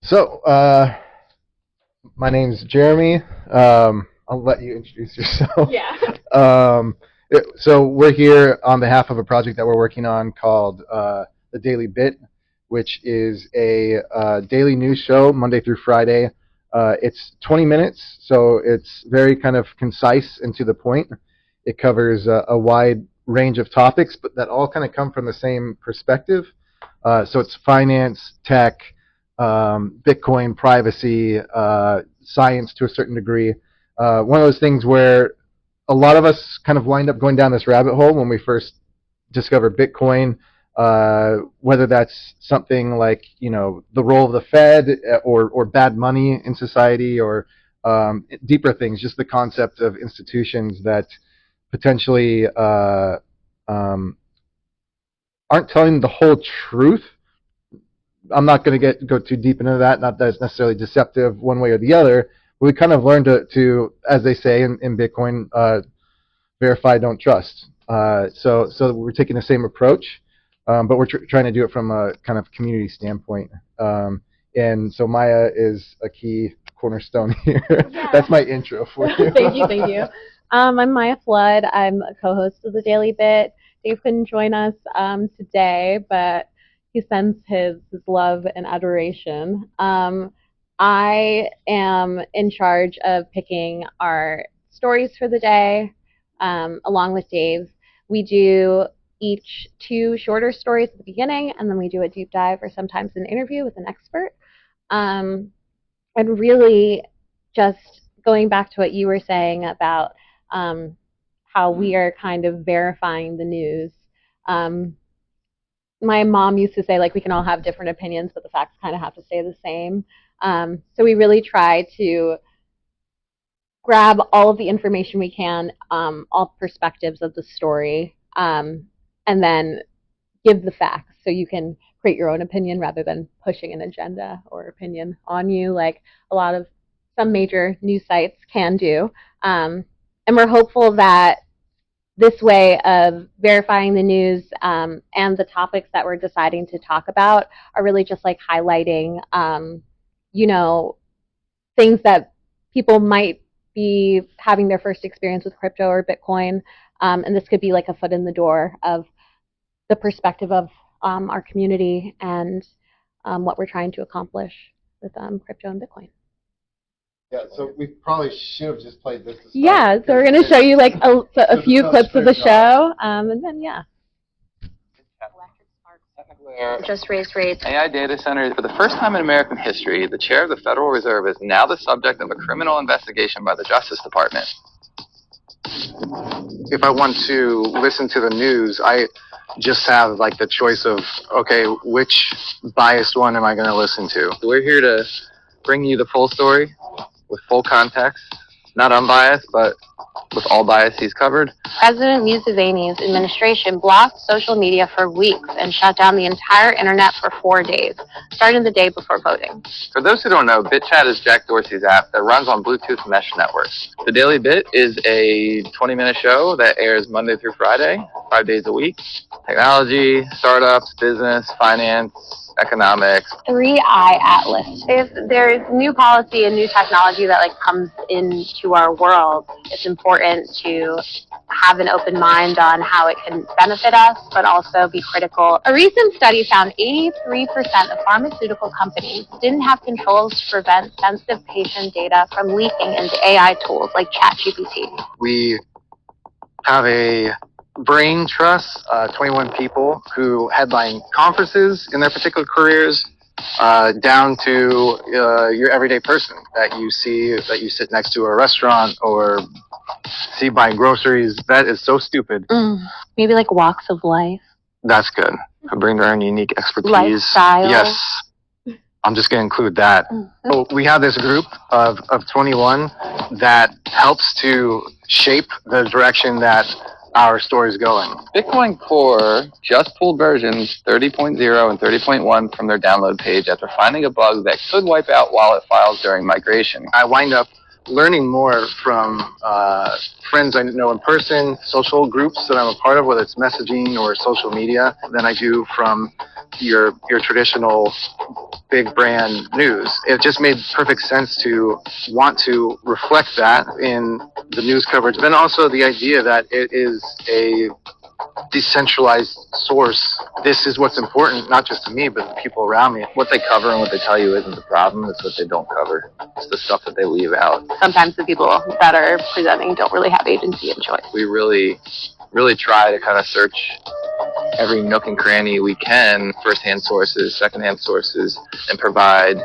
So, my name's Jeremy. I'll let you introduce yourself. Yeah. So we're here on behalf of a project that we're working on called the Daily Bit, which is a daily news show Monday through Friday. It's 20 minutes, so it's very kind of concise and to the point. It covers a wide range of topics, but that all kind of come from the same perspective. So it's finance, tech, Bitcoin, privacy, science to a certain degree. One of those things where a lot of us kind of wind up going down this rabbit hole when we first discover Bitcoin, whether that's something like the role of the Fed or bad money in society, or deeper things, just the concept of institutions that potentially um, aren't telling the whole truth. I'm not going to go too deep into that. Not that it's necessarily deceptive one way or the other. But we kind of learned to as they say in Bitcoin, verify, don't trust. So we're taking the same approach, but we're trying to do it from a kind of community standpoint. And so Maya is a key cornerstone here. Yeah. That's my intro for you. Thank you. I'm Maya Flood. I'm a co-host of the Daily Bit. Dave couldn't join us today, but he sends his love and adoration. I am in charge of picking our stories for the day, along with Dave. We do each 2 shorter stories at the beginning, and then we do a deep dive or sometimes an interview with an expert. And really, just going back to what you were saying about how we are kind of verifying the news. My mom used to say, like, we can all have different opinions, but the facts kind of have to stay the same. So we really try to grab all of the information we can, all perspectives of the story, and then give the facts so you can create your own opinion rather than pushing an agenda or opinion on you, like some major news sites can do. And we're hopeful that this way of verifying the news, and the topics that we're deciding to talk about are really just like highlighting, things that people might be having their first experience with crypto or Bitcoin. And this could be like a foot in the door of the perspective of our community and what we're trying to accomplish with crypto and Bitcoin. Yeah, so we probably should have just played this. Yeah, so we're going to show you like a few clips of the show, and then yeah. Just raised rates. AI data centers. For the first time in American history, the chair of the Federal Reserve is now the subject of a criminal investigation by the Justice Department. If I want to listen to the news, I just have like the choice of, okay, which biased one am I going to listen to? We're here to bring you the full story with full context, not unbiased, but with all biases covered. President Museveni's administration blocked social media for weeks and shut down the entire internet for 4 days, starting the day before voting. For those who don't know, BitChat is Jack Dorsey's app that runs on Bluetooth mesh networks. The Daily Bit is a 20-minute show that airs Monday through Friday, 5 days a week. Technology, startups, business, finance, economics. 3-Eye Atlas. If there's new policy and new technology that comes into our world, it's important to have an open mind on how it can benefit us, but also be critical. A recent study found 83% of pharmaceutical companies didn't have controls to prevent sensitive patient data from leaking into AI tools like ChatGPT. We have a brain trust, 21 people who headline conferences in their particular careers, down to your everyday person that you see, that you sit next to a restaurant or see buying groceries. That is so stupid. Maybe like walks of life. That's good. Bring their own unique expertise. Lifestyle. Yes. I'm just going to include that. So we have this group of 21 that helps to shape the direction that our story is going. Bitcoin Core just pulled versions 30.0 and 30.1 from their download page after finding a bug that could wipe out wallet files during migration. I wind up learning more from friends I know in person, social groups that I'm a part of, whether it's messaging or social media, than I do from your traditional big brand news. It just made perfect sense to want to reflect that in the news coverage. Then also the idea that it is a decentralized source. This is what's important, not just to me, but the people around me. What they cover and what they tell you isn't the problem, it's what they don't cover. It's the stuff that they leave out. Sometimes the people that are presenting don't really have agency and choice. We really try to kind of search every nook and cranny we can, first-hand sources, second-hand sources, and provide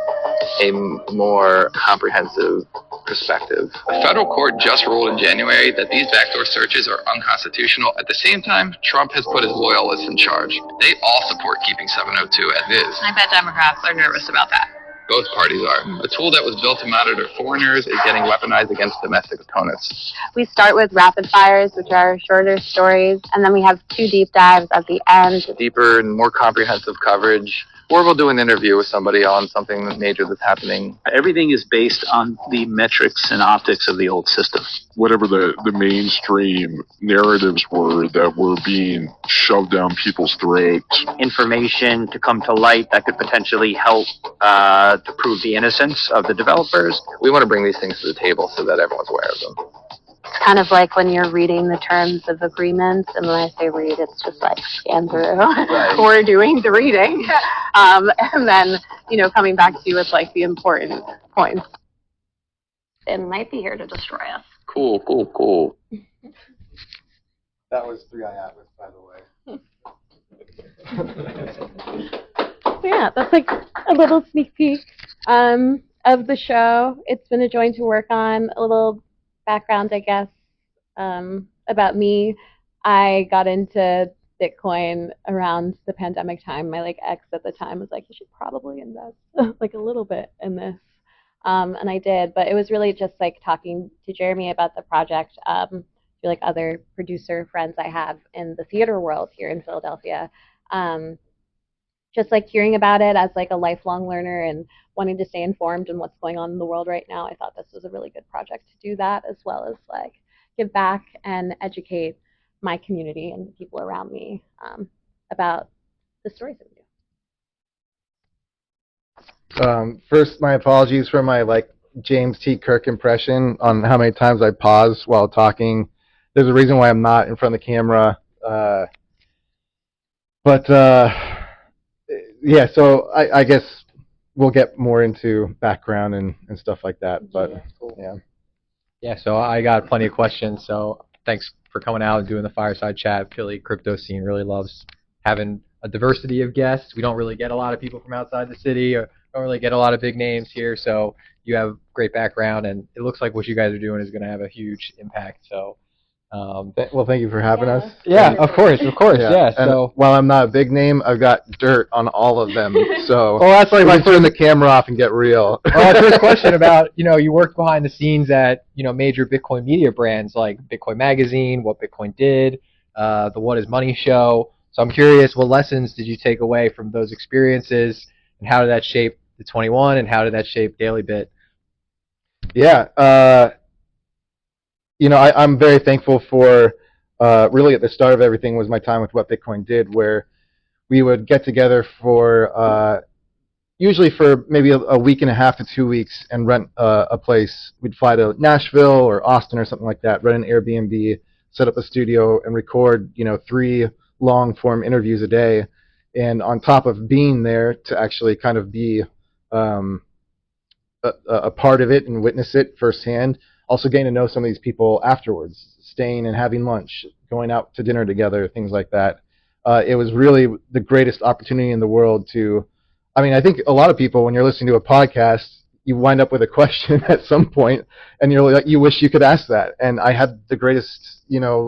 a more comprehensive perspective. A federal court just ruled in January that these backdoor searches are unconstitutional. At the same time, Trump has put his loyalists in charge. They all support keeping 702 as is. I bet Democrats are nervous about that. Both parties are. A tool that was built to monitor foreigners is getting weaponized against domestic opponents. We start with rapid fires, which are shorter stories, and then we have 2 deep dives at the end. Deeper and more comprehensive coverage. Or we'll do an interview with somebody on something major that's happening. Everything is based on the metrics and optics of the old system. Whatever the mainstream narratives were that were being shoved down people's throats. Information to come to light that could potentially help to prove the innocence of the developers. We want to bring these things to the table so that everyone's aware of them. It's kind of like when you're reading the terms of agreements, and when I say read, it's just like scan through. We're doing the reading, and then, coming back to you with like the important points. It might be here to destroy us. Cool. That was 3i Atlas, by the way. So yeah, that's like a little sneak peek of the show. It's been a joy to work on. A little background, I guess, about me. I got into Bitcoin around the pandemic time. My ex at the time was like, you should probably invest like a little bit in this. And I did, but it was really just like talking to Jeremy about the project, to like other producer friends I have in the theater world here in Philadelphia. Just like hearing about it as like a lifelong learner and wanting to stay informed in what's going on in the world right now, I thought this was a really good project to do that, as well as like give back and educate my community and the people around me about the stories that we do. First, my apologies for my James T. Kirk impression on how many times I pause while talking. There's a reason why I'm not in front of the camera. Yeah, so I guess we'll get more into background and stuff like that. But yeah, so I got plenty of questions. So thanks for coming out and doing the fireside chat. Philly crypto scene really loves having a diversity of guests. We don't really get a lot of people from outside the city, or don't really get a lot of big names here. So you have great background, and it looks like what you guys are doing is going to have a huge impact. So well, thank you for having us. Yeah, of course. Yeah. And So while I'm not a big name, I've got dirt on all of them. So well, that's like we my can turn the camera off and get real. Well, my first question about, you worked behind the scenes at, major Bitcoin media brands like Bitcoin Magazine, What Bitcoin Did, the What Is Money show. So I'm curious, what lessons did you take away from those experiences, and how did that shape the 21, and how did that shape Daily Bit? Yeah, I'm very thankful for, really at the start of everything was my time with What Bitcoin Did, where we would get together for, usually for maybe a week and a half to 2 weeks and rent a place. We'd fly to Nashville or Austin or something like that, rent an Airbnb, set up a studio, and record, 3 long-form interviews a day. And on top of being there to actually kind of be a part of it and witness it firsthand, also getting to know some of these people afterwards, staying and having lunch, going out to dinner together, things like that. It was really the greatest opportunity in the world to, I think a lot of people, when you're listening to a podcast, you wind up with a question at some point, and you're like, you wish you could ask that. And I had the greatest,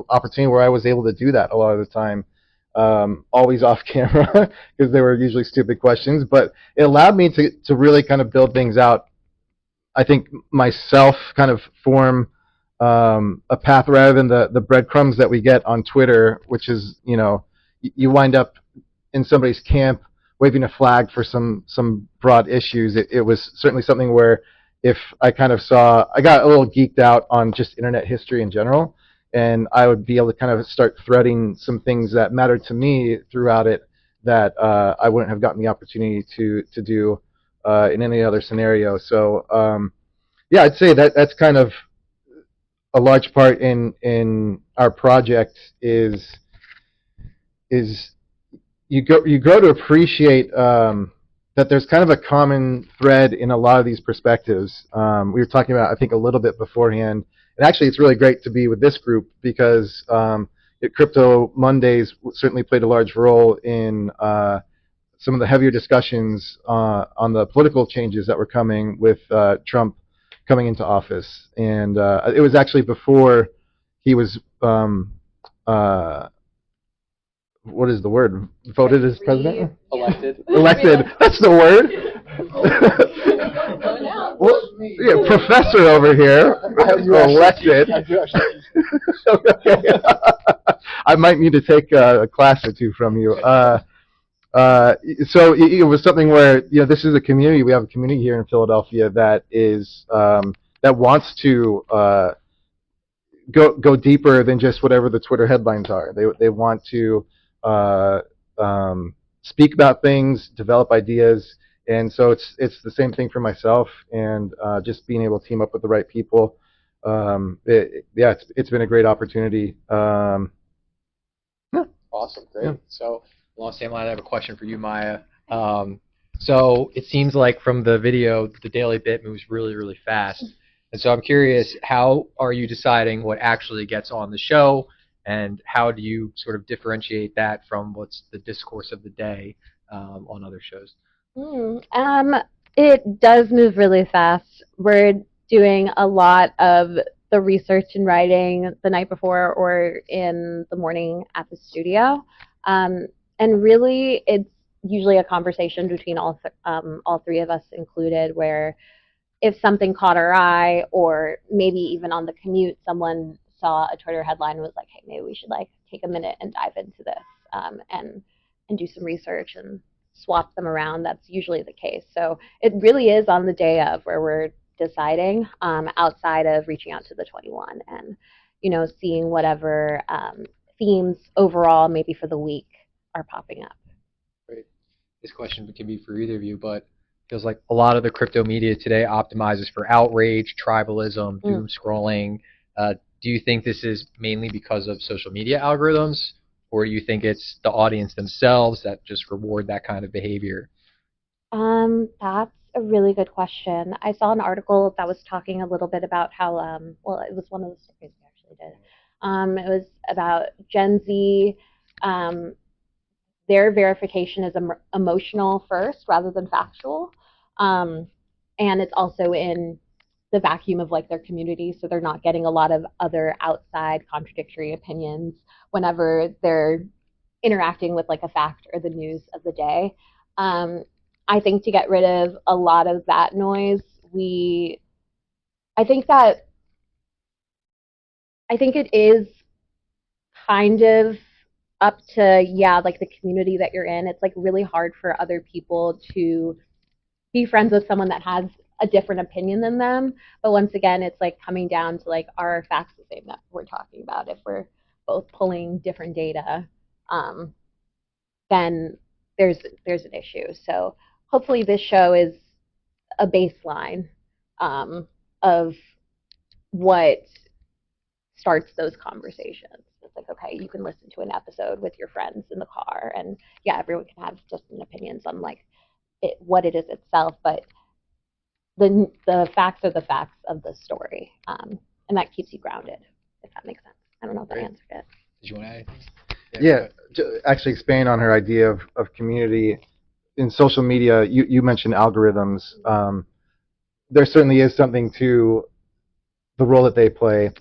opportunity where I was able to do that a lot of the time, always off camera, because they were usually stupid questions. But it allowed me to really kind of build things out. I think myself kind of form a path rather than the breadcrumbs that we get on Twitter, which is, you wind up in somebody's camp waving a flag for some broad issues. It was certainly something where if I kind of I got a little geeked out on just internet history in general, and I would be able to kind of start threading some things that mattered to me throughout it that I wouldn't have gotten the opportunity to do in any other scenario. So yeah, I'd say that that's kind of a large part in our project is you grow to appreciate that there's kind of a common thread in a lot of these perspectives. We were talking about, I think, a little bit beforehand, and actually it's really great to be with this group because Crypto Mondays certainly played a large role in some of the heavier discussions on the political changes that were coming with Trump coming into office. And it was actually before he was what is the word? Voted as president? Elected. Elected. That's the word. Well, yeah, professor over here. Elected. Okay. I might need to take a class or two from you. So it was something where, this is a community. We have a community here in Philadelphia that is that wants to go deeper than just whatever the Twitter headlines are. They want to speak about things, develop ideas, and so it's the same thing for myself. And just being able to team up with the right people. It's been a great opportunity. Awesome, great. Yeah. So along the same line, I have a question for you, Maya. So it seems like from the video, the Daily Bit moves really, really fast. And so I'm curious, how are you deciding what actually gets on the show, and how do you sort of differentiate that from what's the discourse of the day on other shows? It does move really fast. We're doing a lot of the research and writing the night before or in the morning at the studio. And really, it's usually a conversation between all three of us included, where if something caught our eye, or maybe even on the commute, someone saw a Twitter headline and was like, hey, maybe we should take a minute and dive into this and do some research and swap them around. That's usually the case. So it really is on the day of where we're deciding, outside of reaching out to the 21 and, seeing whatever themes overall maybe for the week are popping up. Great. This question can be for either of you, but feels like a lot of the crypto media today optimizes for outrage, tribalism, doom scrolling. Do you think this is mainly because of social media algorithms, or do you think it's the audience themselves that just reward that kind of behavior? That's a really good question. I saw an article that was talking a little bit about how, it was one of the stories we actually did. It was about Gen Z. Their verification is emotional first rather than factual. And it's also in the vacuum of their community, so they're not getting a lot of other outside contradictory opinions whenever they're interacting with a fact or the news of the day. I think to get rid of a lot of that noise, I think it is kind of up to the community that you're in. It's really hard for other people to be friends with someone that has a different opinion than them. But once again, it's coming down to are facts the same that we're talking about. If we're both pulling different data, then there's an issue. So hopefully this show is a baseline of what starts those conversations. It's okay, you can listen to an episode with your friends in the car, and everyone can have different opinions on what it is itself, but the facts are the facts of the story, and that keeps you grounded, if that makes sense. I don't know if I answered it. Did you want to add anything? Yeah, actually expand on her idea of community. In social media, you mentioned algorithms. There certainly is something to the role that they play,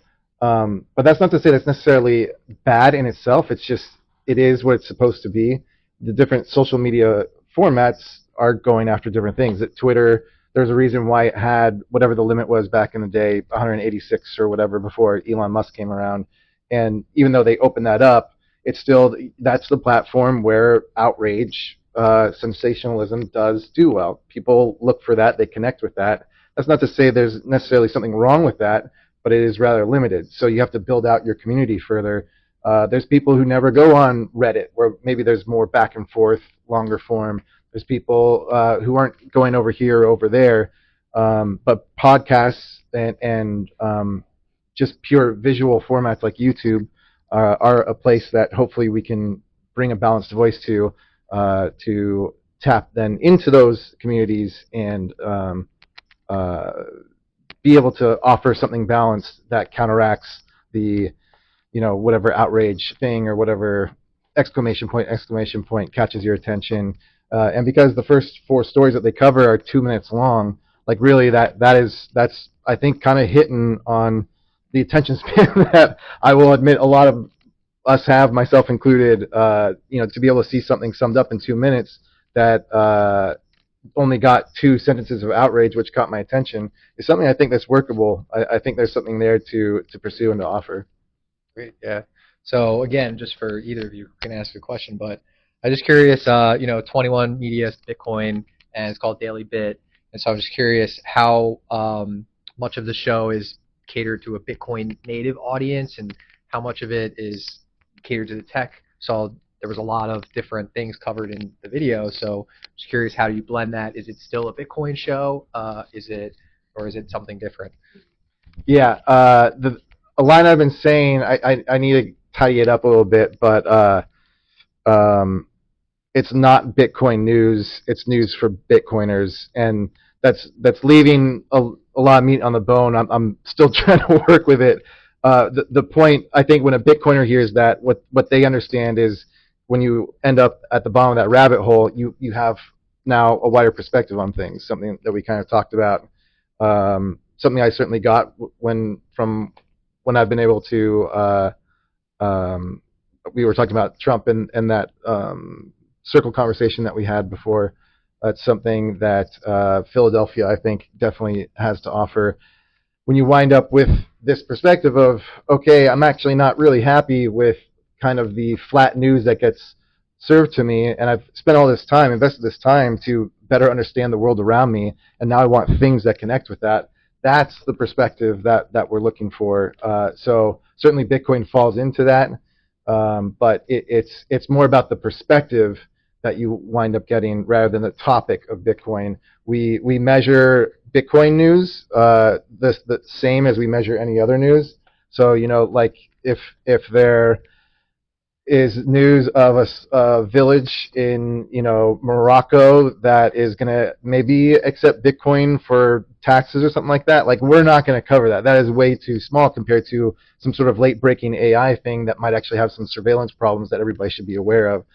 but that's not to say that's necessarily bad in itself. It's just, it is what it's supposed to be. The different social media formats are going after different things. At Twitter, there's a reason why it had whatever the limit was back in the day, 186 or whatever, before Elon Musk came around. And even though they opened that up, it's still, that's the platform where outrage, sensationalism does do well. People look for that, they connect with that. That's not to say there's necessarily something wrong with that, but it is rather limited. So you have to build out your community further There's people who never go on Reddit, where maybe there's more back and forth, longer form. There's people who aren't going over here or over there. But podcasts and just pure visual formats like YouTube are a place that hopefully we can bring a balanced voice to tap then into those communities and be able to offer something balanced that counteracts the whatever outrage thing or whatever exclamation point catches your attention. And because the first 4 stories that they cover are 2 minutes long, like really that's I think kind of hitting on the attention span that I will admit a lot of us have, myself included. To be able to see something summed up in 2 minutes that only got 2 sentences of outrage, which caught my attention, is something I think that's workable. I think there's something there to pursue and to offer. Great, yeah. So again, just for either of you can ask a question, but I'm just curious. 21 Media Bitcoin, and it's called Daily Bit, and so I'm just curious how much of the show is catered to a Bitcoin native audience, and how much of it is catered to the tech. So there was a lot of different things covered in the video. So just curious, how do you blend that? Is it still a Bitcoin show? Is it something different? Yeah, a line I've been saying, I need to tidy it up a little bit, but it's not Bitcoin news. It's news for Bitcoiners, and that's leaving a lot of meat on the bone. I'm still trying to work with it. The point, I think, when a Bitcoiner hears that, what they understand is when you end up at the bottom of that rabbit hole, you have now a wider perspective on things, something that we kind of talked about. Something I certainly got when I've been able to, we were talking about Trump and that circle conversation that we had before. That's something that Philadelphia, I think, definitely has to offer. When you wind up with this perspective of, okay, I'm actually not really happy with kind of the flat news that gets served to me, and I've spent all this time, invested this time to better understand the world around me, and now I want things that connect with that. That's the perspective that we're looking for. So certainly Bitcoin falls into that, but it's more about the perspective that you wind up getting rather than the topic of Bitcoin. We measure Bitcoin news the same as we measure any other news. So like if there is news of a village in Morocco that is going to maybe accept Bitcoin for taxes or something like that, like we're not going to cover that. That is way too small compared to some sort of late breaking AI thing that might actually have some surveillance problems that everybody should be aware of.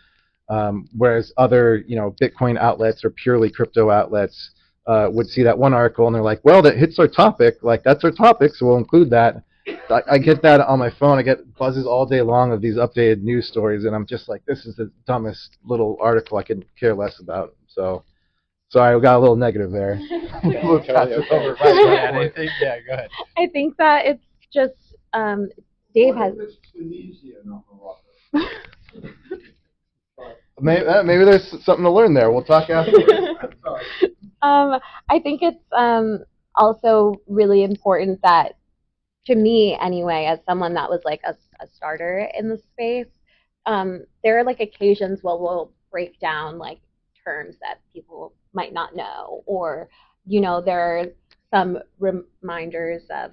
Whereas other Bitcoin outlets or purely crypto outlets would see that one article and they're like, well, that hits our topic, like that's our topic, so we'll include that. I get that on my phone. I get buzzes all day long of these updated news stories, and I'm just like, this is the dumbest little article I could care less about. So I got a little negative there. Yeah, go ahead. I think that it's just Dave has. Maybe there's something to learn there. We'll talk afterwards. I think it's also really important that, to me anyway, as someone that was like a starter in the space, there are like occasions where we'll break down like terms that people might not know, or there are some reminders of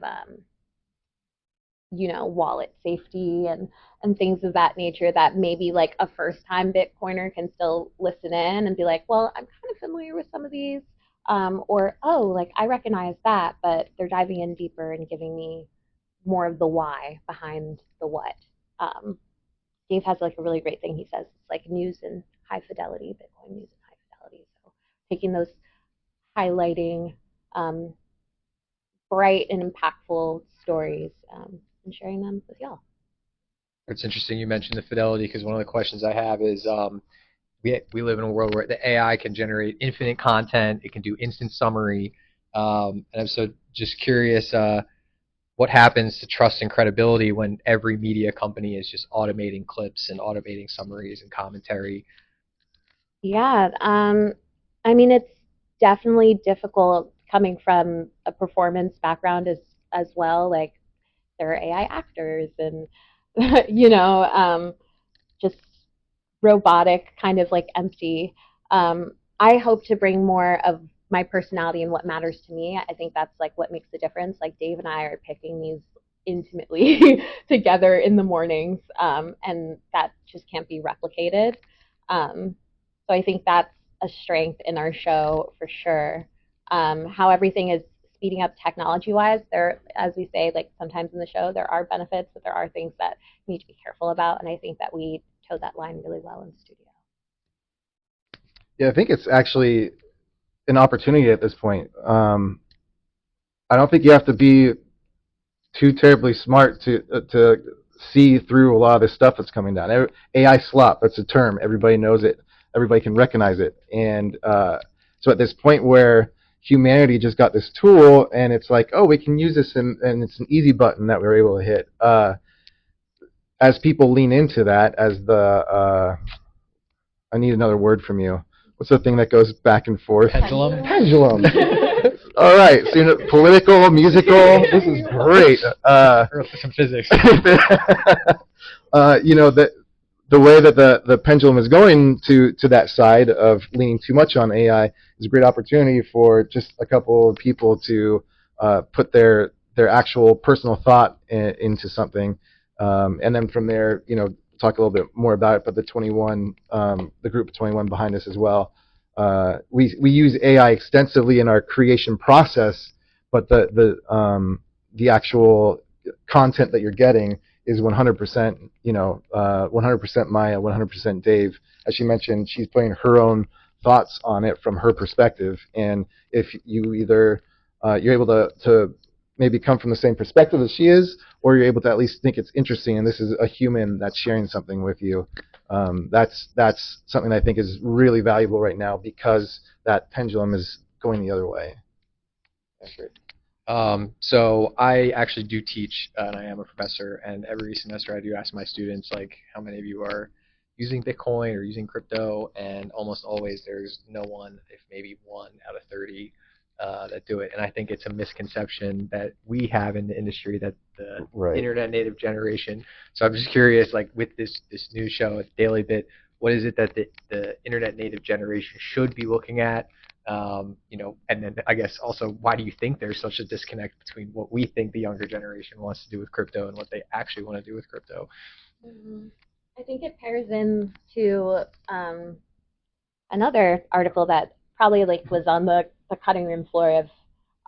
wallet safety and things of that nature that maybe like a first time Bitcoiner can still listen in and be like, well, I'm kind of familiar with some of these, or oh, like I recognize that, but they're diving in deeper and giving me more of the why behind the what. Dave has like a really great thing he says. It's like news in high fidelity, Bitcoin news in high fidelity. So taking those highlighting bright and impactful stories and sharing them with y'all. It's interesting you mentioned the fidelity, because one of the questions I have is we live in a world where the AI can generate infinite content. It can do instant summary. And I'm so just curious, what happens to trust and credibility when every media company is just automating clips and automating summaries and commentary? Yeah, I mean, it's definitely difficult coming from a performance background as well. Like there are AI actors and just robotic, kind of like empty. I hope to bring more of my personality and what matters to me. I think that's like what makes the difference. Like Dave and I are picking these intimately together in the mornings, and that just can't be replicated. So I think that's a strength in our show for sure. How everything is speeding up technology wise, there, as we say, like sometimes in the show, there are benefits, but there are things that we need to be careful about. And I think that we towed that line really well in the studio. Yeah, I think it's actually an opportunity at this point. I don't think you have to be too terribly smart to see through a lot of this stuff that's coming down. AI slop, that's a term. Everybody knows it. Everybody can recognize it. And so at this point where humanity just got this tool, and it's like, oh, we can use this, and it's an easy button that we're able to hit. As people lean into that, as the I need another word from you. What's the thing that goes back and forth? Pendulum. Pendulum. All right, so political, musical. This is great. Some physics. The way that the pendulum is going to that side of leaning too much on AI is a great opportunity for just a couple of people to put their actual personal thought into something, and then from there, talk a little bit more about it. But the group of 21 behind us as well. We use AI extensively in our creation process, but the actual content that you're getting is 100%, 100% Maya, 100% Dave. As she mentioned, she's putting her own thoughts on it from her perspective. And if you either you're able to maybe come from the same perspective as she is, or you're able to at least think it's interesting, and this is a human that's sharing something with you. That's something I think is really valuable right now because that pendulum is going the other way. That's great. So I actually do teach, and I am a professor, and every semester I do ask my students, like, how many of you are using Bitcoin or using crypto, and almost always there's no one, if maybe 1 out of 30 that do it. And I think it's a misconception that we have in the industry that the internet native generation. So I'm just curious, like with this new show, Daily Bit, what is it that the internet native generation should be looking at? And then I guess also, why do you think there's such a disconnect between what we think the younger generation wants to do with crypto and what they actually want to do with crypto? I think it pairs in to another article that probably was on the cutting room floor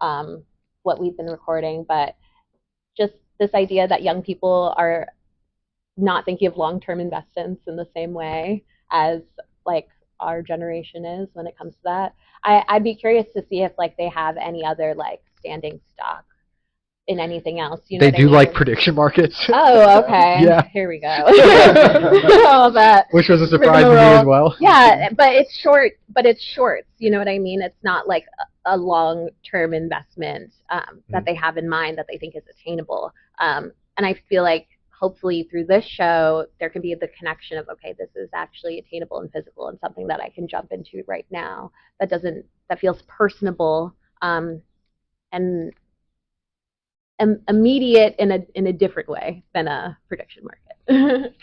of what we've been recording, but just this idea that young people are not thinking of long-term investments in the same way as our generation is when it comes to that. I'd be curious to see if they have any other standing stock in anything else. They do like prediction markets. Oh, okay. Yeah. Here we go. All that. Which was a surprise to me as well. Yeah, but it's short. But it's shorts. You know what I mean? It's not like a long-term investment that they have in mind that they think is attainable. And I feel like hopefully through this show there can be the connection of, okay, this is actually attainable and physical and something that I can jump into right now that feels personable and immediate in a different way than a prediction market.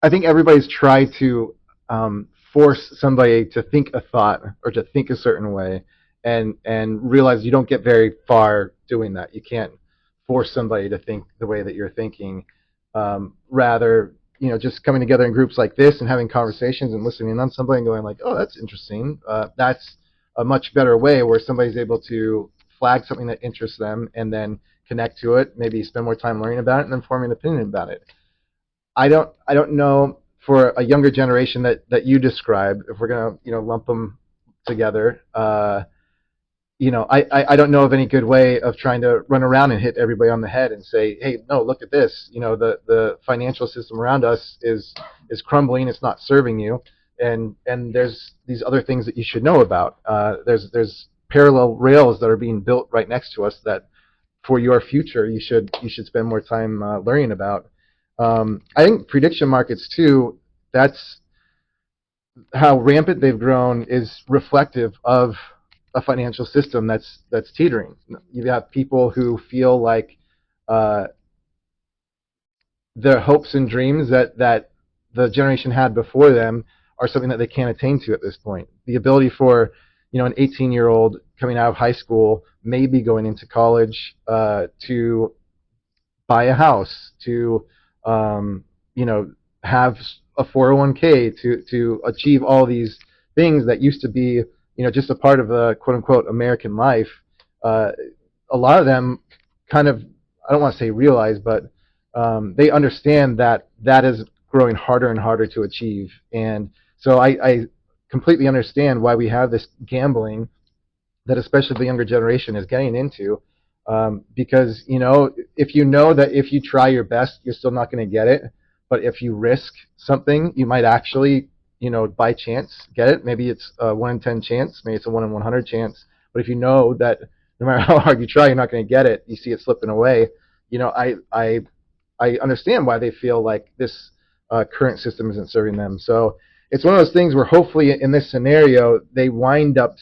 I think everybody's tried to force somebody to think a thought or to think a certain way, and realize you don't get very far doing that. You can't force somebody to think the way that you're thinking. Rather, just coming together in groups like this and having conversations and listening on somebody and going like, oh, that's interesting. That's a much better way where somebody's able to flag something that interests them and then connect to it, maybe spend more time learning about it and then forming an opinion about it. I don't know for a younger generation that you describe, if we're gonna lump them together. I don't know of any good way of trying to run around and hit everybody on the head and say, hey, no, look at this. The financial system around us is crumbling. It's not serving you, and there's these other things that you should know about. There's parallel rails that are being built right next to us that, for your future, you should spend more time learning about. I think prediction markets too. That's how rampant they've grown is reflective of a financial system that's teetering. You have people who feel like their hopes and dreams that the generation had before them are something that they can't attain to at this point. The ability for an 18-year-old coming out of high school, maybe going into college, to buy a house, to have a 401k, to achieve all these things that used to be just a part of the quote unquote American life. A lot of them kind of, I don't want to say realize, but they understand that that is growing harder and harder to achieve. And so I completely understand why we have this gambling that especially the younger generation is getting into, because if you know that if you try your best you're still not going to get it, but if you risk something you might actually by chance get it. Maybe it's a 1 in 10 chance, maybe it's a 1 in 100 chance, but if you know that no matter how hard you try you're not going to get it, you see it slipping away. I understand why they feel like this current system isn't serving them. So it's one of those things where hopefully in this scenario they wind up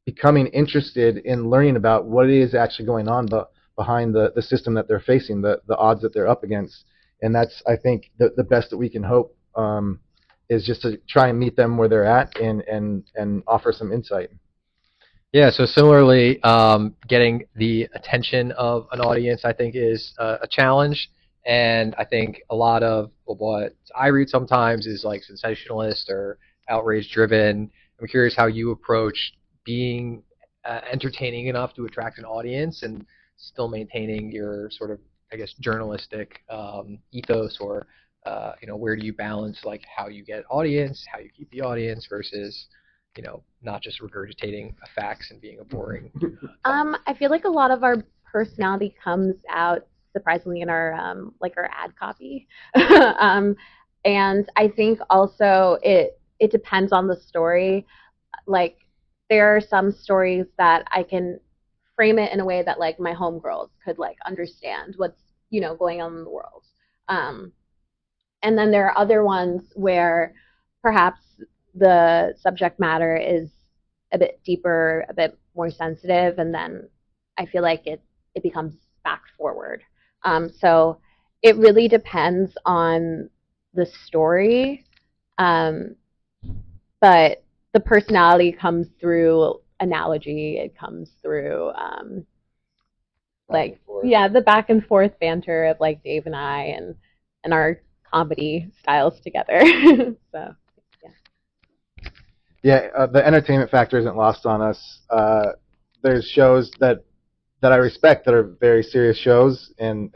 becoming interested in learning about what it is actually going on behind the system that they're facing, the odds that they're up against. And that's, I think, the best that we can hope, is just to try and meet them where they're at and offer some insight. Yeah, so similarly, getting the attention of an audience, I think, is a challenge. And I think a lot of what I read sometimes is like sensationalist or outrage driven. I'm curious how you approach being entertaining enough to attract an audience and still maintaining your sort of, I guess, journalistic ethos, or where do you balance like how you get audience, how you keep the audience versus not just regurgitating facts and being a boring. I feel like a lot of our personality comes out surprisingly in our our ad copy, and I think also it depends on the story. Like there are some stories that I can frame it in a way that like my homegirls could like understand what's going on in the world, and then there are other ones where perhaps the subject matter is a bit deeper, a bit more sensitive, and then I feel like it becomes fact forward. So it really depends on the story, but the personality comes through analogy. It comes through the back and forth banter of like Dave and I and our comedy styles together. So. Yeah, the entertainment factor isn't lost on us. There's shows that I respect that are very serious shows, and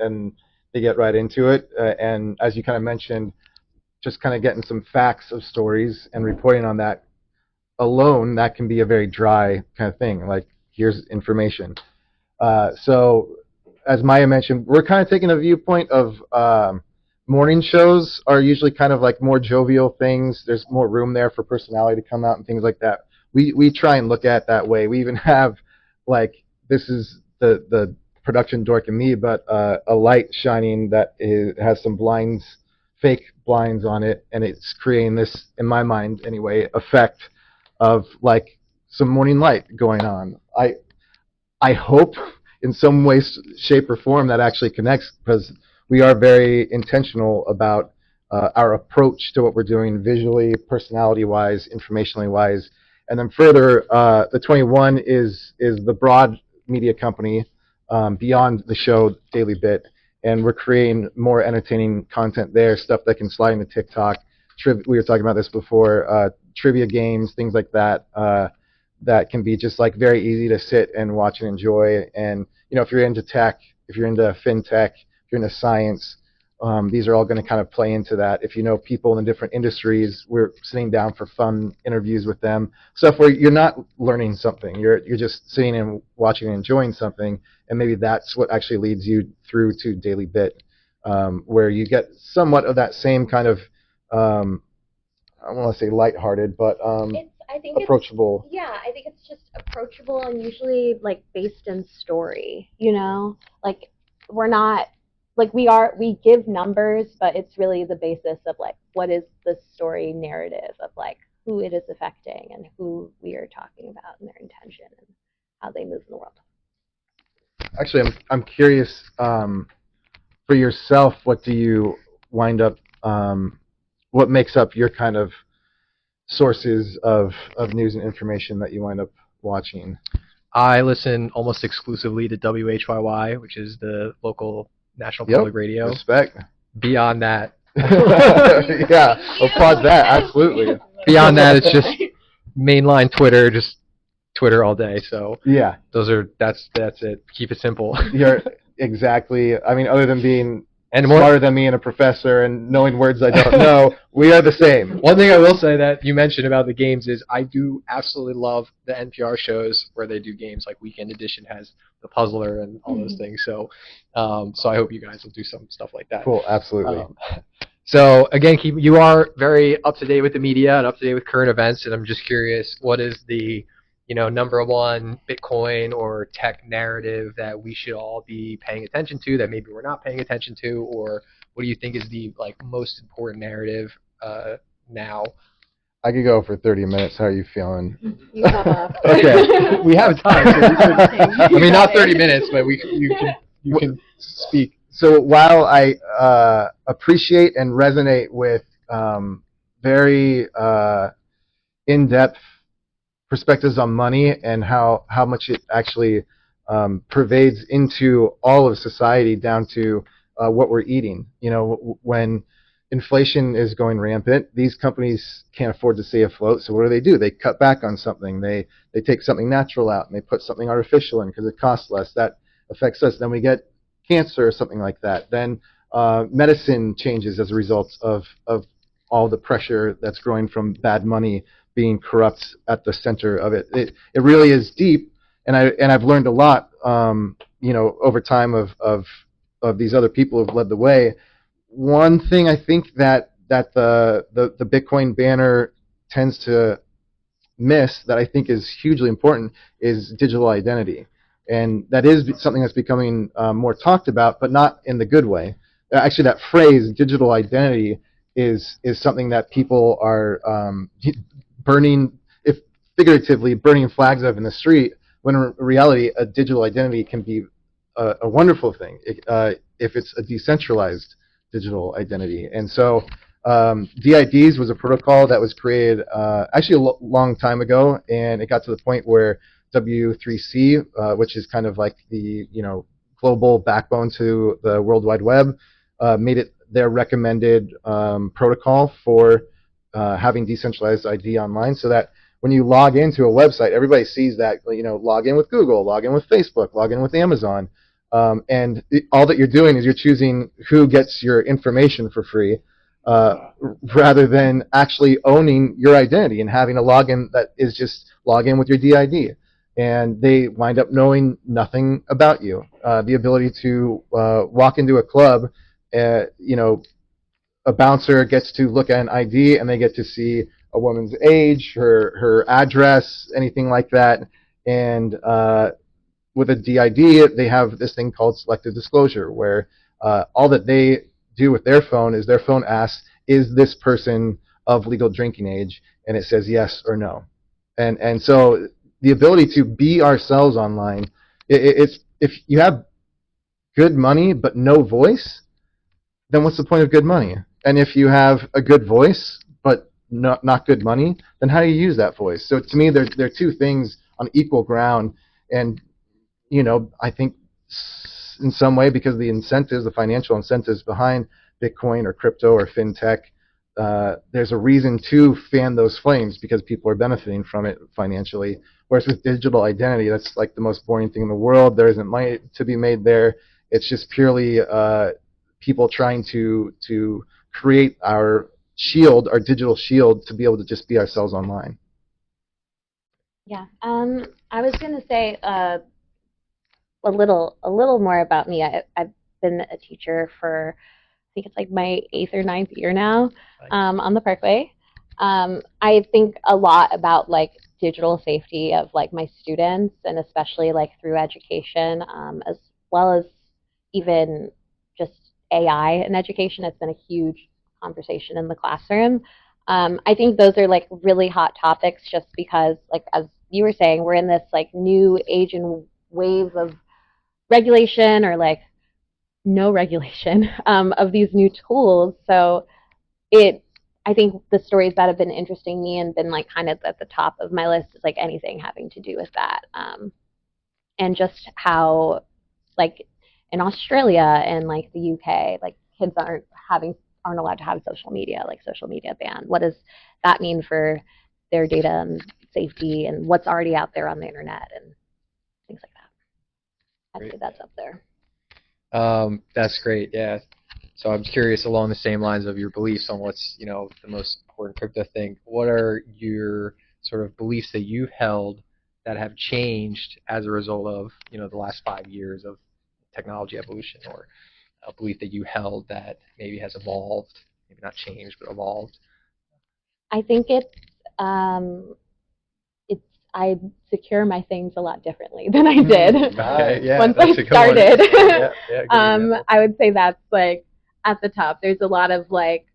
they get right into it. And as you kind of mentioned, just kind of getting some facts of stories and reporting on that alone, that can be a very dry kind of thing. Like, here's information. So as Maya mentioned, we're kind of taking a viewpoint of morning shows are usually kind of like more jovial things. There's more room there for personality to come out and things like that. We try and look at it that way. We even have, like, this is the production dork in me, but a light shining that has some blinds, fake blinds on it, and it's creating this, in my mind anyway, effect of like some morning light going on. I hope in some way, shape, or form that actually connects, because we are very intentional about our approach to what we're doing visually, personality-wise, informationally-wise. And then further, the 21 is the broad media company beyond the show Daily Bit, and we're creating more entertaining content there, stuff that can slide into TikTok. We were talking about this before, trivia games, things like that, that can be just like very easy to sit and watch and enjoy. And if you're into tech, if you're into fintech, if you're into science, these are all going to kind of play into that. If you know people in different industries, we're sitting down for fun interviews with them, stuff where you're not learning something, you're just sitting and watching and enjoying something, and maybe that's what actually leads you through to Daily Bit, where you get somewhat of that same kind of, I don't want to say lighthearted, but I think approachable. I think it's just approachable and usually like based in story. Like we're not like we give numbers, but it's really the basis of like what is the story narrative of like who it is affecting and who we are talking about and their intention and how they move in the world. Actually, I'm curious, for yourself, what do you wind up, what makes up your kind of sources of news and information that you wind up watching? I listen almost exclusively to WHYY, which is the local national public radio. Respect. Beyond that, Yeah, applaud that, absolutely. beyond that, it's just mainline Twitter, just Twitter all day. So Yeah, that's it. Keep it simple. you're exactly. I mean, other than being And smarter than me and a professor and knowing words I don't know, we are the same. one thing I will say that you mentioned about the games is I do absolutely love the NPR shows where they do games, like Weekend Edition has the Puzzler and all those things. So so I hope you guys will do some stuff like that. Cool, absolutely. So again, you are very up to date with the media and up to date with current events, and I'm just curious, what is the number one Bitcoin or tech narrative that we should all be paying attention to that maybe we're not paying attention to, or what do you think is the most important narrative now? I could go for 30 minutes. How are you feeling? You have a Okay. We have time. So I mean, not 30 minutes, but you can speak. So while I appreciate and resonate with very in-depth perspectives on money and how much it actually pervades into all of society down to what we're eating. When inflation is going rampant, these companies can't afford to stay afloat. So what do? They cut back on something. They take something natural out and they put something artificial in because it costs less. That affects us. Then we get cancer or something like that. Then medicine changes as a result of all the pressure that's growing from bad money being corrupt at the center of it. It really is deep, and I've learned a lot, over time of these other people who've led the way. One thing I think that the Bitcoin banner tends to miss, that I think is hugely important, is digital identity, and that is something that's becoming more talked about, but not in the good way. Actually, that phrase, digital identity, is something that people are figuratively burning flags of in the street, when in reality a digital identity can be a wonderful thing if it's a decentralized digital identity. And so DIDs was a protocol that was created actually a long time ago, and it got to the point where W3C, which is kind of like the global backbone to the World Wide Web, made it their recommended protocol for having decentralized ID online, so that when you log into a website, everybody sees that, log in with Google, log in with Facebook, log in with Amazon, and all that you're doing is you're choosing who gets your information for free, rather than actually owning your identity and having a login that is just log in with your DID. And they wind up knowing nothing about you. The ability to walk into a club, a bouncer gets to look at an ID and they get to see a woman's age, her address, anything like that. And with a DID, they have this thing called selective disclosure, where all that they do with their phone is their phone asks, is this person of legal drinking age? And it says yes or no. And so the ability to be ourselves online, it's, if you have good money but no voice, then what's the point of good money? And if you have a good voice but not good money, then how do you use that voice? So to me, they're two things on equal ground. And I think in some way, because the incentives, the financial incentives behind Bitcoin or crypto or fintech, there's a reason to fan those flames, because people are benefiting from it financially. Whereas with digital identity, that's like the most boring thing in the world. There isn't money to be made there. It's just purely people trying to create our shield, our digital shield, to be able to just be ourselves online. Yeah. I was going to say a little more about me. I've been a teacher for, I think it's like my 8th or 9th year now, on the Parkway. I think a lot about digital safety of my students, and especially through education, as well as even just AI in education. It's been a huge conversation in the classroom. I think those are like really hot topics just because, like as you were saying, we're in this like new age and wave of regulation or like no regulation of these new tools. So I think the stories that have been interesting me and been like kind of at the top of my list is like anything having to do with that, and just how like in Australia and like the UK, like kids aren't allowed to have social media, like social media ban. What does that mean for their data and safety and what's already out there on the internet and things like that? I'd say that's up there. That's great. Yeah. So I'm curious along the same lines of your beliefs on what's, you know, the most important crypto thing. What are your sort of beliefs that you've held that have changed as a result of, you know, the last 5 years of technology evolution, or a belief that you held that maybe has evolved, maybe not changed, but evolved? I think I secure my things a lot differently than I did Okay, yeah, once that's I a good one. started. Yeah, good example. I would say that's like at the top. There's a lot of like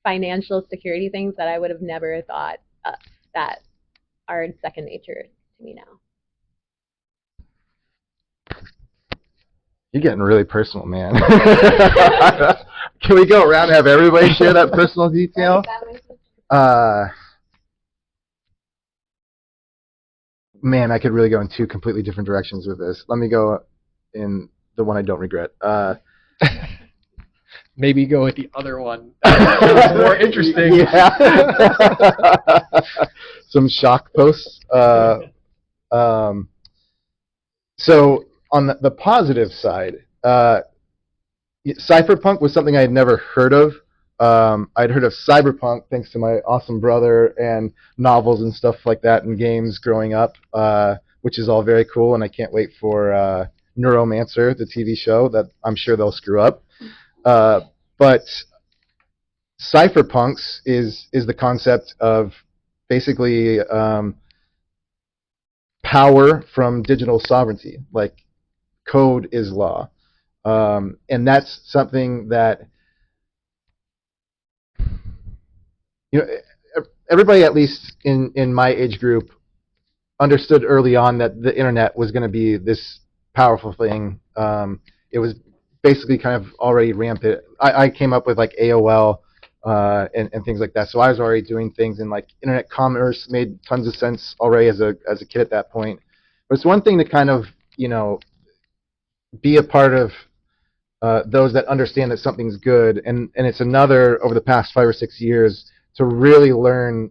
financial security things that I would have never thought that are second nature to me now. You're getting really personal, man. Can we go around and have everybody share that personal detail? Man, I could really go in two completely different directions with this. Let me go in the one I don't regret. Maybe go with the other one. That's more interesting. Yeah. Some shock posts. So on the positive side, cypherpunk was something I had never heard of. I'd heard of cyberpunk thanks to my awesome brother and novels and stuff like that and games growing up, which is all very cool, and I can't wait for Neuromancer, the TV show, that I'm sure they'll screw up. But cypherpunks is the concept of basically power from digital sovereignty, like code is law. And that's something that, you know, everybody, at least in my age group, understood early on that the internet was going to be this powerful thing. It was basically kind of already rampant. I came up with like AOL and things like that, so I was already doing things in like internet commerce, made tons of sense already as a kid at that point. But it's one thing to kind of, you know, be a part of those that understand that something's good, and it's another over the past 5 or 6 years to really learn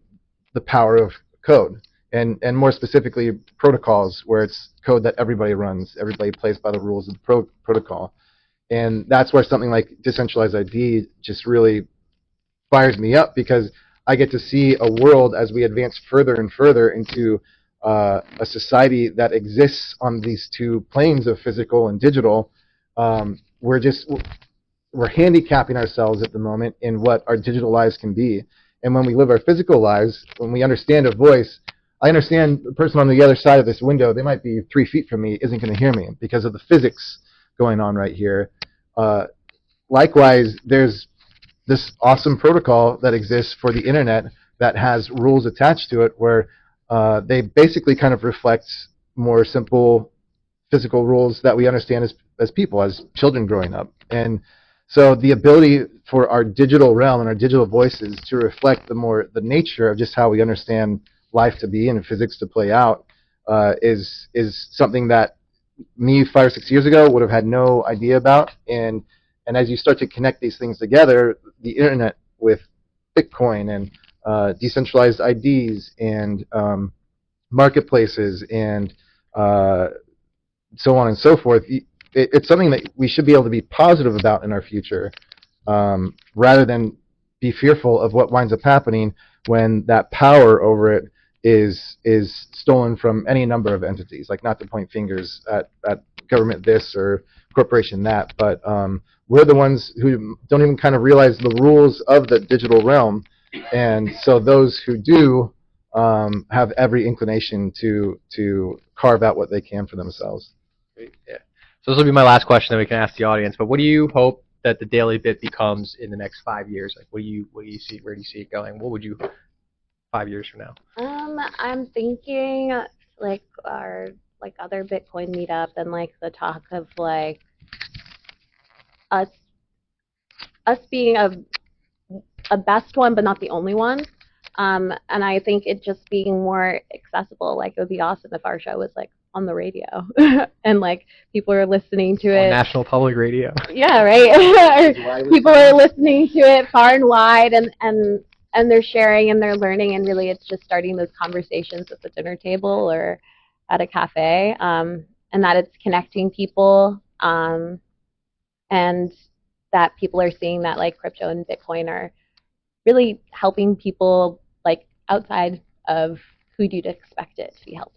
the power of code, and more specifically protocols, where it's code that everybody runs, everybody plays by the rules of the protocol. And that's where something like decentralized ID just really fires me up, because I get to see a world as we advance further and further into a society that exists on these two planes of physical and digital. We're handicapping ourselves at the moment in what our digital lives can be. And when we live our physical lives, when we understand a voice, I understand the person on the other side of this window, they might be 3 feet from me, isn't going to hear me because of the physics going on right here. Likewise, there's this awesome protocol that exists for the internet that has rules attached to it, where they basically kind of reflect more simple physical rules that we understand as people, as children growing up. And so the ability for our digital realm and our digital voices to reflect the nature of just how we understand life to be and physics to play out is something that me 5 or 6 years ago would have had no idea about. And as you start to connect these things together, the internet with Bitcoin and decentralized IDs and marketplaces and so on and so forth, it's something that we should be able to be positive about in our future, rather than be fearful of what winds up happening when that power over it is stolen from any number of entities. Like, not to point fingers at government this or corporation that, but we're the ones who don't even kind of realize the rules of the digital realm, and so those who do have every inclination to carve out what they can for themselves. Great. Yeah. So this will be my last question that we can ask the audience. But what do you hope that the Daily Bit becomes in the next 5 years? Like, what do you see? Where do you see it going? What would you 5 years from now? I'm thinking like our like other Bitcoin meetup and like the talk of like us being a best one, but not the only one. And I think it just being more accessible. Like, it would be awesome if our show was like on the radio and like people are listening to On it. National Public Radio. Yeah, right. People are listening to it far and wide, and they're sharing and they're learning, and really it's just starting those conversations at the dinner table or at a cafe, and that it's connecting people, and that people are seeing that like crypto and Bitcoin are really helping people like outside of who you'd expect it to be helping.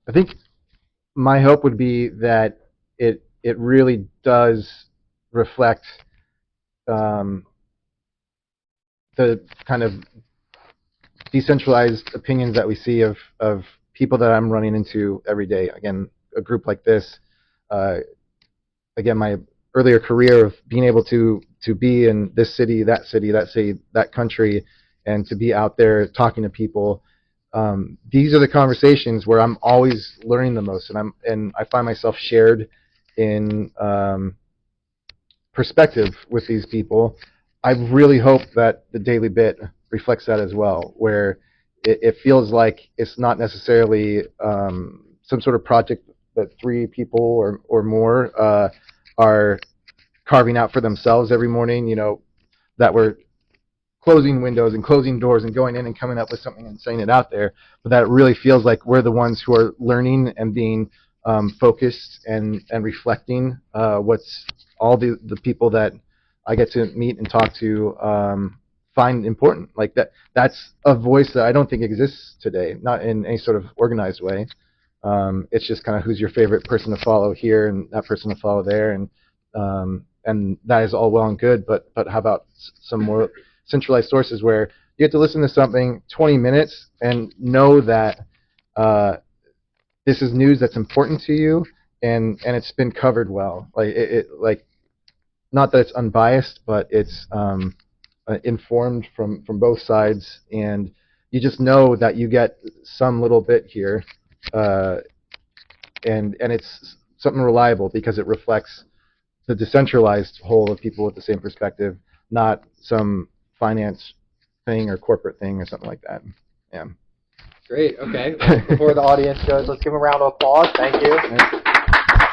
I think my hope would be that it really does reflect the kind of decentralized opinions that we see of people that I'm running into every day. Again, a group like this. Again, my earlier career of being able to be in this city, that country, and to be out there talking to people. These are the conversations where I'm always learning the most, and I find myself shared in perspective with these people. I really hope that the Daily Bit reflects that as well, where it feels like it's not necessarily some sort of project that 3 people or more are carving out for themselves every morning, that we're closing windows and closing doors and going in and coming up with something and saying it out there, but that it really feels like we're the ones who are learning and being focused and reflecting what's all the people that I get to meet and talk to find important. Like that's a voice that I don't think exists today, not in any sort of organized way. It's just kind of who's your favorite person to follow here and that person to follow there, and that is all well and good, but how about some more centralized sources where you have to listen to something 20 minutes and know that this is news that's important to you, and it's been covered well. Like not that it's unbiased, but it's informed from both sides, and you just know that you get some little bit here, and it's something reliable because it reflects the decentralized whole of people with the same perspective, not some finance thing or corporate thing or something like that. Yeah. Great. Okay. Before the audience goes, let's give them a round of applause. Thank you.